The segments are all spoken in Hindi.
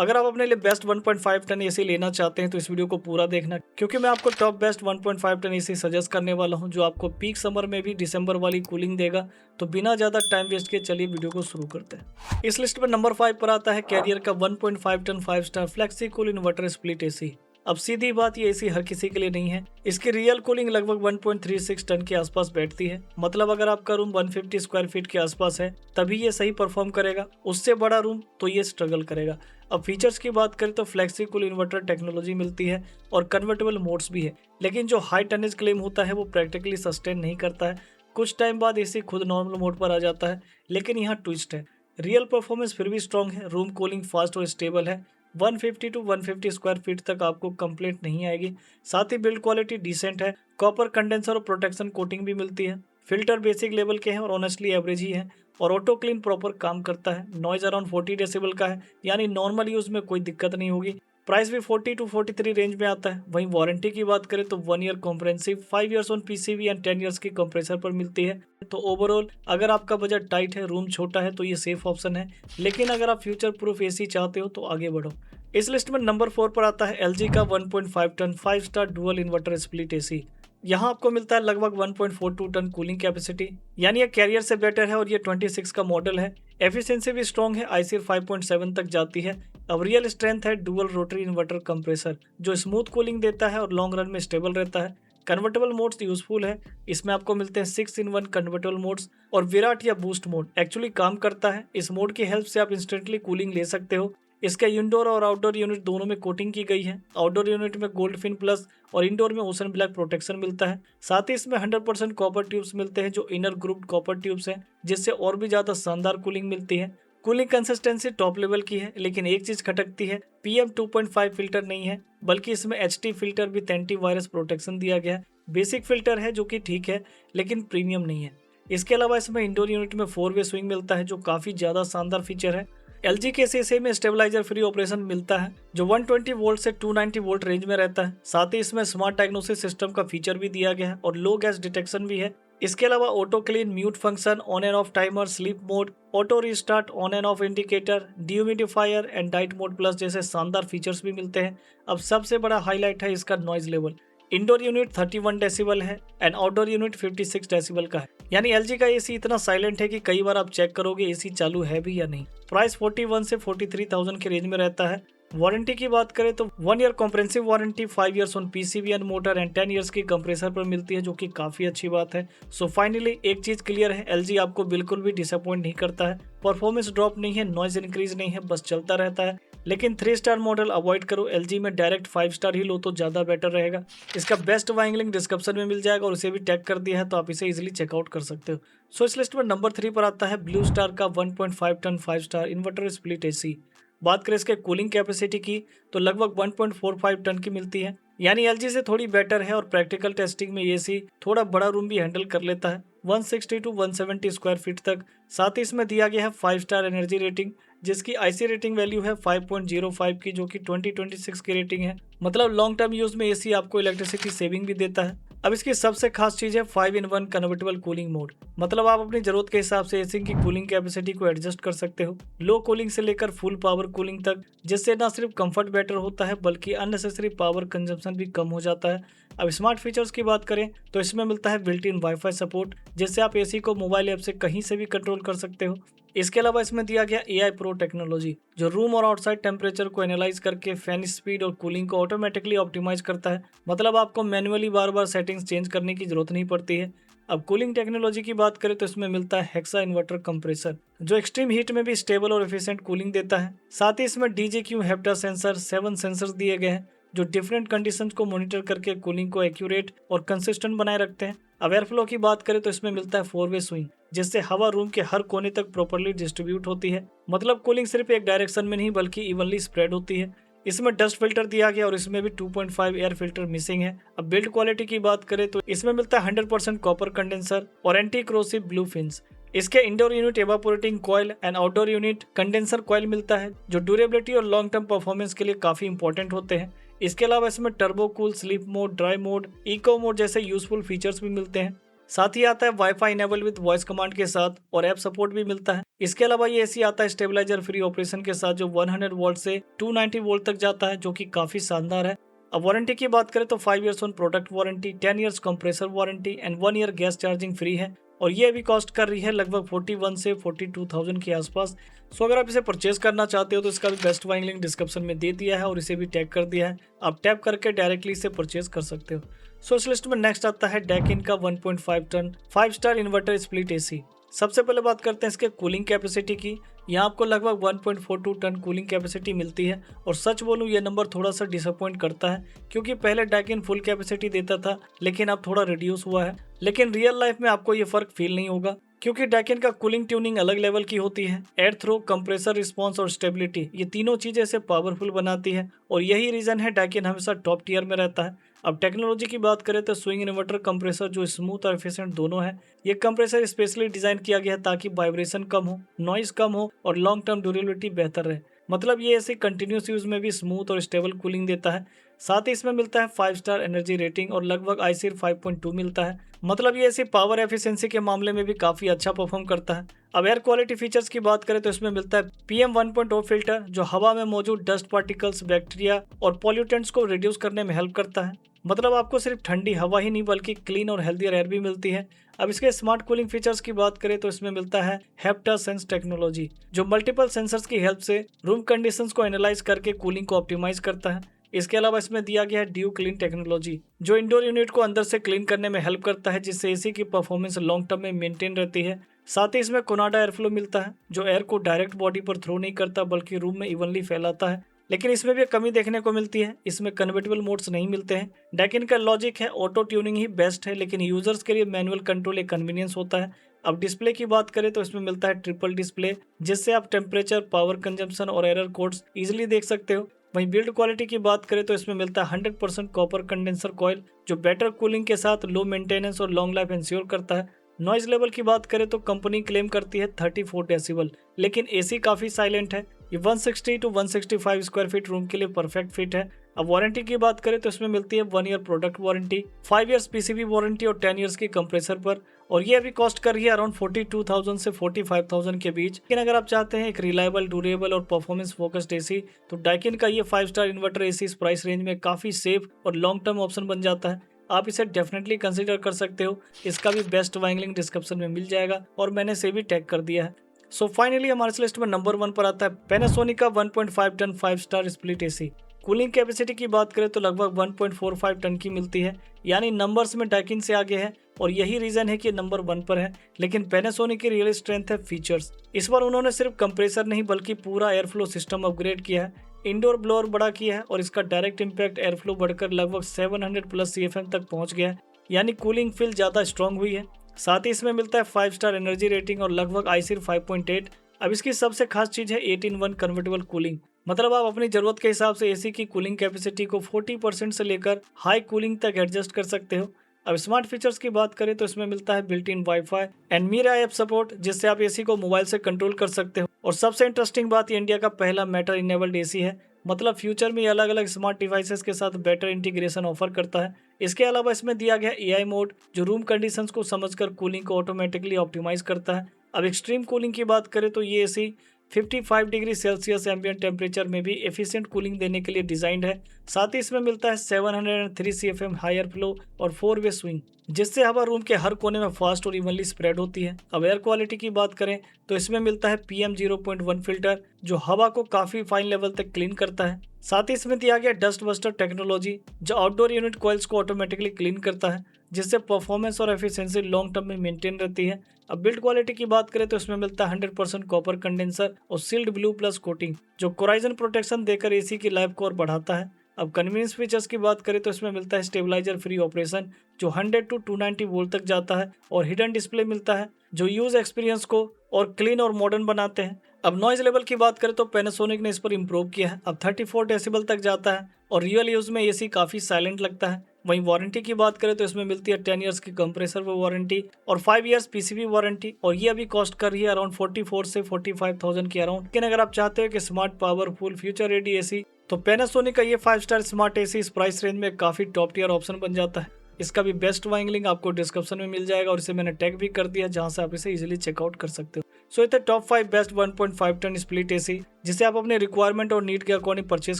अगर आप अपने लिए बेस्ट 1.5 टन एसी लेना चाहते हैं तो इस वीडियो को पूरा देखना, क्योंकि मैं आपको top best 1.5 ton AC suggest करने वाला हूं जो आपको पीक समर में भी दिसंबर वाली कूलिंग देगा। तो बिना ज़्यादा टाइम वेस्ट किए चलिए वीडियो को शुरू करते हैं। इस लिस्ट में नंबर 5 पर आता है कैरियर का 1.5 ton 5 star flexi cool inverter split AC. अब सीधी बात, ये एसी हर किसी के लिए नहीं है। इसकी रियल कूलिंग लगभग 1.36 टन के आसपास बैठती है। मतलब अगर आपका रूम 150 स्क्वायर फीट के आसपास है तभी ये सही परफॉर्म करेगा, उससे बड़ा रूम तो ये स्ट्रगल करेगा। अब फीचर्स की बात करें तो फ्लेक्सी कूल इन्वर्टर टेक्नोलॉजी मिलती है और कन्वर्टेबल मोड्स भी है, लेकिन जो हाई टनेज क्लेम होता है वो प्रैक्टिकली सस्टेन नहीं करता है। कुछ टाइम बाद एसी खुद नॉर्मल मोड पर आ जाता है, लेकिन यहाँ ट्विस्ट है, रियल परफॉर्मेंस फिर भी स्ट्रॉन्ग है। रूम कूलिंग फास्ट और स्टेबल है। 150 टू 150 स्क्वायर फीट तक आपको कंप्लेंट नहीं आएगी। साथ ही बिल्ड क्वालिटी डिसेंट है। कॉपर कंडेंसर और प्रोटेक्शन कोटिंग भी मिलती है। फिल्टर बेसिक लेवल के हैं और ऑनेस्टली एवरेज ही है। और ऑटो क्लीन प्रॉपर काम करता है। नॉइज अराउंड 40 डेसिबल का है, यानी नॉर्मल यूज में कोई दिक्कत नहीं होगी। प्राइस भी 40 टू 43 रेंज में आता है। वहीं वारंटी की बात करें तो 1 year comprehensive, 5 years on PCB and 10 years की कंप्रेसर पर मिलती है। तो ओवरऑल अगर आपका बजट टाइट है, रूम छोटा है, तो ये सेफ ऑप्शन है। लेकिन अगर आप फ्यूचर प्रूफ एसी चाहते हो तो आगे बढ़ो। इस लिस्ट में नंबर 4 पर आता है एलजी का 1.5 ton 5 star dual inverter split AC. यहाँ आपको मिलता है लगभग 1.42 टन कूलिंग कैपेसिटी, यानी ये कैरियर से बेटर है और ये 26 का मॉडल है। एफिशिएंसी भी स्ट्रॉन्ग है, आईसीआर 5.7 तक जाती है। अब रियल स्ट्रेंथ है डुअल रोटरी इन्वर्टर कंप्रेसर, जो स्मूथ कूलिंग देता है और लॉन्ग रन में स्टेबल रहता है। कन्वर्टेबल मोड्स यूजफुल है। इसमें आपको मिलते हैं 6-in-1 कन्वर्टेबल मोड्स और विराट या बूस्ट मोड एक्चुअली काम करता है। इस मोड की हेल्प से आप इंस्टेंटली कूलिंग ले सकते हो। इसके इंडोर और आउटडोर यूनिट दोनों में कोटिंग की गई है। आउटडोर यूनिट में गोल्ड फिन प्लस और इंडोर में ओशन ब्लैक प्रोटेक्शन मिलता है। साथ ही इसमें 100% कॉपर ट्यूब्स मिलते हैं, जो इनर ग्रुप्ड कॉपर ट्यूब्स हैं, जिससे और भी ज्यादा शानदार कूलिंग मिलती है। कूलिंग कंसिस्टेंसी टॉप लेवल की है, लेकिन एक चीज खटकती है, PM 2.5 फिल्टर नहीं है, बल्कि इसमें HT filter with anti virus protection दिया गया है। बेसिक फिल्टर है जो कि ठीक है, लेकिन प्रीमियम नहीं है। इसके अलावा इसमें इंडोर यूनिट में 4 वे स्विंग मिलता है, जो काफी ज्यादा शानदार फीचर है। LG के एसी में स्टेबलाइजर फ्री ऑपरेशन मिलता है, जो 120 वोल्ट से 290 वोल्ट रेंज में रहता है। साथ ही इसमें स्मार्ट डायग्नोसिस सिस्टम का फीचर भी दिया गया है और लो गैस डिटेक्शन भी है। इसके अलावा auto clean, mute function, on end off timer, sleep mode, auto restart, on end of indicator, dehumidifier and diet mode plus जैसे शानदार फीचर्स भी मिलते हैं। अब सबसे बड़ा हाईलाइट है इसका noise level. Indoor unit 31 decibel है एंड आउटडोर यूनिट 56 डेसिबल का है, यानी LG का एसी इतना साइलेंट है कि कई बार आप चेक करोगे एसी चालू है भी या नहीं। प्राइस 41 से 43,000 के रेंज में रहता है। वारंटी की बात करें तो 1 year comprehensive warranty, 5 years on PCB and motor and 10 years की कंप्रेसर पर मिलती है, जो कि काफी अच्छी बात है। सो फाइनली एक चीज क्लियर है, LG आपको बिल्कुल भी डिसअपॉइंट नहीं करता है। परफॉर्मेंस ड्रॉप नहीं है, नॉइज इंक्रीज नहीं है, बस चलता रहता है। लेकिन 3 स्टार मॉडल अवॉइड करो, LG में डायरेक्ट 5 स्टार ही लो तो ज्यादा बेटर रहेगा। इसका बेस्ट बाइंग लिंक डिस्क्रिप्शन में मिल जाएगा और उसे भी टैग कर दिया है, तो आप इसे इजीली चेकआउट कर सकते हो। सो इस लिस्ट में नंबर 3 पर आता है ब्लू स्टार का 1.5 ton 5 star inverter split AC. बात करें इसके कूलिंग कैपेसिटी की तो लगभग 1.45 टन की मिलती है, यानी LG से थोड़ी बेटर है। और प्रैक्टिकल टेस्टिंग में ये एसी थोड़ा बड़ा रूम भी हैंडल कर लेता है, 160 टू 170 स्क्वायर फीट तक। साथ ही इसमें दिया गया है 5 स्टार एनर्जी रेटिंग, जिसकी IC रेटिंग वैल्यू है 5.05 की, जो कि 2026 की रेटिंग है। मतलब लॉन्ग टर्म यूज में एसी आपको इलेक्ट्रिसिटी सेविंग भी देता है। अब इसकी सबसे खास चीज है 5-in-1 कन्वर्टेबल कूलिंग मोड। मतलब आप अपनी जरूरत के हिसाब से एसी की कूलिंग कैपेसिटी को एडजस्ट कर सकते हो, लो कूलिंग से लेकर फुल पावर कूलिंग तक, जिससे न सिर्फ कंफर्ट बेटर होता है बल्कि अननेसेसरी पावर कंजम्पशन भी कम हो जाता है। अब स्मार्ट फीचर्स की बात करें तो इसमें मिलता है बिल्ट इन वाईफाई सपोर्ट, जिससे आप एसी को मोबाइल ऐप से कहीं से भी कंट्रोल कर सकते हो। इसके अलावा इसमें दिया गया AI प्रो टेक्नोलॉजी, जो रूम और आउटसाइड टेम्परेचर को एनालाइज करके फैन स्पीड और कूलिंग को ऑटोमेटिकली ऑप्टिमाइज करता है। मतलब आपको मैन्युअली बार बार सेटिंग्स चेंज करने की जरूरत नहीं पड़ती है। अब कूलिंग टेक्नोलॉजी की बात करें तो इसमें मिलता है हेक्सा इन्वर्टर कंप्रेसर, जो एक्सट्रीम हीट में भी स्टेबल और एफिशिएंट कूलिंग देता है। साथ ही इसमें DJQ हेप्टा सेंसर 7 सेंसर्स दिए गए हैं, जो डिफरेंट कंडीशंस को मॉनिटर करके कूलिंग को एक्यूरेट और कंसिस्टेंट बनाए रखते हैं। अब एयर फ्लो की बात करें तो इसमें मिलता है 4 वे स्विंग, जिससे हवा रूम के हर कोने तक प्रॉपर्ली डिस्ट्रीब्यूट होती है। मतलब कूलिंग सिर्फ एक डायरेक्शन में नहीं बल्कि इवनली स्प्रेड होती है। इसमें डस्ट फिल्टर दिया गया और इसमें भी 2.5 एयर फिल्टर मिसिंग है। अब बिल्ड क्वालिटी की बात करें तो इसमें मिलता है 100% कॉपर कंडेंसर और एंटी क्रोसिव ब्लू फिन्स। इसके indoor unit evaporating coil and outdoor unit condenser coil मिलता है, जो ड्यूरेबिलिटी और लॉन्ग टर्म परफॉर्मेंस के लिए काफी इंपॉर्टेंट होते हैं। इसके अलावा इसमें turbo cool, sleep mode, dry mode, eco mode जैसे यूजफुल फीचर्स भी मिलते हैं। साथ ही आता है wifi enable with voice command के साथ और ऐप सपोर्ट भी मिलता है। इसके अलावा ये एसी आता है स्टेबलाइजर फ्री ऑपरेशन के साथ जो 100 वोल्ट से 290 वोल्ट तक जाता है, जो कि काफी शानदार है। अब वारंटी की बात करें तो 5 years on product warranty, 10 years compressor warranty and 1 year gas charging free है और ये अभी कॉस्ट कर रही है लगभग 41 से 42,000 के आसपास। सो अगर आप इसे परचेज करना चाहते हो तो इसका भी बेस्ट बाइंग लिंक डिस्क्रिप्शन में दे दिया है और इसे भी टैग कर दिया है, आप टैप करके डायरेक्टली इसे परचेज कर सकते हो। सो इस लिस्ट में नेक्स्ट आता है डैकिन का 1.5 ton 5 star inverter split AC. सबसे पहले बात करते हैं इसके कूलिंग कैपेसिटी की। यहाँ आपको लगभग 1.42 टन कूलिंग कैपेसिटी मिलती है और सच बोलूँ ये नंबर थोड़ा सा डिसअपॉइंट करता है, क्योंकि पहले डैकिन फुल कैपेसिटी देता था लेकिन अब थोड़ा रिड्यूस हुआ है। लेकिन रियल लाइफ में आपको ये फर्क फील नहीं होगा, क्योंकि डैकिन का कूलिंग ट्यूनिंग अलग लेवल की होती है। एयर थ्रो, कंप्रेसर रिस्पॉन्स और स्टेबिलिटी, ये तीनों चीजें इसे पावरफुल बनाती है और यही रीजन है डैकिन हमेशा टॉप टियर में रहता है। अब टेक्नोलॉजी की बात करें तो स्विंग इन्वर्टर कंप्रेसर जो स्मूथ और एफिशिएंट दोनों है। ये कंप्रेसर स्पेशली डिजाइन किया गया है ताकि वाइब्रेशन कम हो, नॉइज कम हो और लॉन्ग टर्म ड्यूरेबिलिटी बेहतर रहे। मतलब ये ऐसे कंटिन्यूस यूज में भी स्मूथ और स्टेबल कूलिंग देता है। साथ ही इसमें मिलता है 5 स्टार एनर्जी रेटिंग और लगभग आईसीआर 5.2 मिलता है। मतलब ये ऐसी पावर एफिशिएंसी के मामले में भी काफी अच्छा परफॉर्म करता है। अब एयर क्वालिटी फीचर्स की बात करें तो इसमें मिलता है PM 1.0 फिल्टर जो हवा में मौजूद डस्ट पार्टिकल्स, बैक्टीरिया और पॉल्यूटेंट्स को रिड्यूस करने में हेल्प करता है। मतलब आपको सिर्फ ठंडी हवा ही नहीं बल्कि क्लीन और हेल्दियर एयर भी मिलती है। अब इसके स्मार्ट कूलिंग फीचर्स की बात करें तो इसमें मिलता है हेप्टा सेंस टेक्नोलॉजी जो मल्टीपल सेंसर्स की हेल्प से रूम कंडीशंस को एनालाइज करके कूलिंग को ऑप्टिमाइज करता है। इसके अलावा इसमें दिया गया है ड्यू क्लीन टेक्नोलॉजी जो इंडोर यूनिट को अंदर से क्लीन करने में हेल्प करता है, जिससे एसी की परफॉर्मेंस लॉन्ग टर्म में मेंटेन रहती है। साथ ही इसमें कोनाडा एयरफ्लो मिलता है जो एयर को डायरेक्ट बॉडी पर थ्रो नहीं करता बल्कि रूम में इवनली फैलाता है। लेकिन इसमें भी कमी देखने को मिलती है, इसमें कन्वर्टेबल मोड्स नहीं मिलते हैं। डैकिन का लॉजिक है ऑटो ट्यूनिंग ही बेस्ट है, लेकिन यूजर्स के लिए मैनुअल कंट्रोल एक कन्वीनियंस होता है। अब डिस्प्ले की बात करें तो इसमें मिलता है ट्रिपल डिस्प्ले जिससे आप टेम्परेचर, पावर कंजम्पशन और एरर कोड्स इजीली देख सकते हो। वहीं बिल्ड क्वालिटी की बात करें तो इसमें मिलता है 100% कॉपर कंडेंसर कॉइल जो बेटर कूलिंग के साथ लो मेंटेनेंस और लॉन्ग लाइफ इंश्योर करता है। नॉइज लेवल की बात करें तो कंपनी क्लेम करती है 34 डेसिबल, लेकिन एसी काफी साइलेंट है। ये 160 टू 165 स्क्वायर फीट रूम के लिए परफेक्ट फिट है। अब वारंटी की बात करें तो इसमें मिलती है 1 year product warranty, 5 years PCB warranty और 10 इयर्स की कंप्रेसर पर, और ये अभी कॉस्ट कर रही है अराउंड 42,000 से 45,000 के बीच। लेकिन अगर आप चाहते हैं एक रिलायबल, ड्यूरेबल और परफॉर्मेंस फोकस्ड एसी तो डैकिन का ये 5 स्टार इन्वर्टर एसी इस प्राइस रेंज में काफी सेफ और लॉन्ग टर्म ऑप्शन बन जाता है। आप इसे डेफिनेटली कंसीडर कर सकते हो। इसका भी बेस्ट बाइंग लिंक डिस्क्रिप्शन में मिल जाएगा और मैंने इसे भी टैग कर दिया है। सो फाइनली हमारे लिस्ट में नंबर 1 पर आता है पैनासोनिक का 1.5 ton 5 star split AC. Cooling capacity की बात करें तो लगभग 1.45 टन की मिलती है, यानी नंबर्स में डैकिन से आगे है और यही रीजन है कि नंबर 1 पर है। लेकिन पैनासोनिक की रियल स्ट्रेंथ है फीचर्स। इस बार उन्होंने सिर्फ कंप्रेसर नहीं बल्कि पूरा एयर फ्लो सिस्टम अपग्रेड किया है, इंडोर ब्लोअर बड़ा किया है और इसका डायरेक्ट इम्पैक्ट एयर फ्लो बढ़कर लगभग 700 प्लस CFM तक पहुंच गया है, यानी कूलिंग फील ज्यादा स्ट्रांग हुई है। साथ ही इसमें मिलता है 5 स्टार एनर्जी रेटिंग और लगभग आईसीआर 5.8। अब इसकी सबसे खास चीज है 8-in-1 कन्वर्टेबल कूलिंग। मतलब आप अपनी जरूरत के हिसाब से एसी की कूलिंग कैपेसिटी को 40% से लेकर हाई कूलिंग तक एडजस्ट कर सकते हो। अब स्मार्ट फीचर्स की बात करें तो इसमें मिलता है built in wifi and Miraie app support जिससे आप एसी को मोबाइल से कंट्रोल कर सकते हो। और सबसे इंटरेस्टिंग बात, ये इंडिया का पहला मैटर इनेबल्ड एसी है। मतलब फ्यूचर में अलग अलग स्मार्ट डिवाइसेस के साथ बेटर इंटीग्रेशन ऑफर करता है। इसके अलावा इसमें दिया गया AI मोड जो रूम कंडीशंस को समझकर कूलिंग को ऑटोमेटिकली ऑप्टिमाइज करता है। अब एक्सट्रीम कूलिंग की बात करें तो ये AC 55 degree Celsius ambient temperature में भी एफिशिएंट कूलिंग देने के लिए डिजाइंड है। साथ ही इसमें मिलता है 703 CFM हायर फ्लो और 4-वे स्विंग जिससे हवा रूम के हर कोने में फास्ट और इवनली स्प्रेड होती है। अब एयर क्वालिटी की बात करें तो इसमें मिलता है PM 0.1 फिल्टर जो हवा को काफी फाइन लेवल तक क्लीन करता है। साथ ही इसमें दिया गया डस्ट बस्टर टेक्नोलॉजी जो आउटडोर यूनिट कॉइल्स को ऑटोमेटिकली क्लीन करता है, जिससे परफॉर्मेंस और एफिशिएंसी लॉन्ग टर्म में मेंटेन रहती है। अब बिल्ड क्वालिटी की बात करें तो इसमें मिलता है 100% कॉपर कंडेंसर और सील्ड ब्लू प्लस कोटिंग जो कोराइजन प्रोटेक्शन देकर एसी की लाइफ को और बढ़ाता है। अब कन्वीनियंस फीचर्स की बात करें तो इसमें मिलता है स्टेबलाइजर फ्री ऑपरेशन जो 100 टू 290 वोल्ट तक जाता है और हिडन डिस्प्ले मिलता है जो यूज एक्सपीरियंस को और क्लीन और मॉडर्न बनाते हैं। अब नॉइज लेवल की बात करें तो पैनासोनिक ने इस पर इम्प्रूव किया है, अब 34 डेसिबल तक जाता है और रियल यूज में एसी काफी साइलेंट लगता है। वहीं वारंटी की बात करें तो इसमें मिलती है 10 इयर्स की कंप्रेसर वारंटी और 5 इयर्स पीसीबी वारंटी और ये अभी कॉस्ट कर रही है अराउंड 44 से 45,000 के अराउंड। लेकिन अगर आप चाहते हो कि smart, powerful, future ready AC तो पैनासोनिक का ये 5 स्टार स्मार्ट एसी इस प्राइस रेंज में काफी टॉप टियर ऑप्शन बन जाता है। इसका भी बेस्ट बाइंग लिंक आपको डिस्क्रिप्शन में मिल जाएगा और इसे मैंने टैग भी कर दिया जहां से आप इसे इजीली चेकआउट कर सकते हो। सो ये थे top 5 best 1.5 ton split AC जिसे आप अपने रिक्वायरमेंट और नीड के अकॉर्डिंग परचेज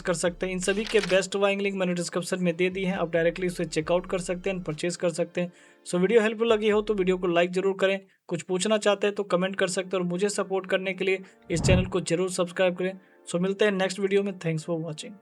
कर सकते हैं। इन सभी के बेस्ट बाइंग लिंक मैंने डिस्क्रिप्शन में दे दी है, आप डायरेक्टली उसे चेकआउट कर सकते हैं, परचेज कर सकते हैं। सो वीडियो हेल्पफुल लगी हो तो वीडियो को लाइक जरूर करें, कुछ पूछना चाहते हैं तो कमेंट कर सकते हैं और मुझे सपोर्ट करने के लिए इस चैनल को जरूर सब्सक्राइब करें। सो मिलते हैं नेक्स्ट वीडियो में। Thanks for watching.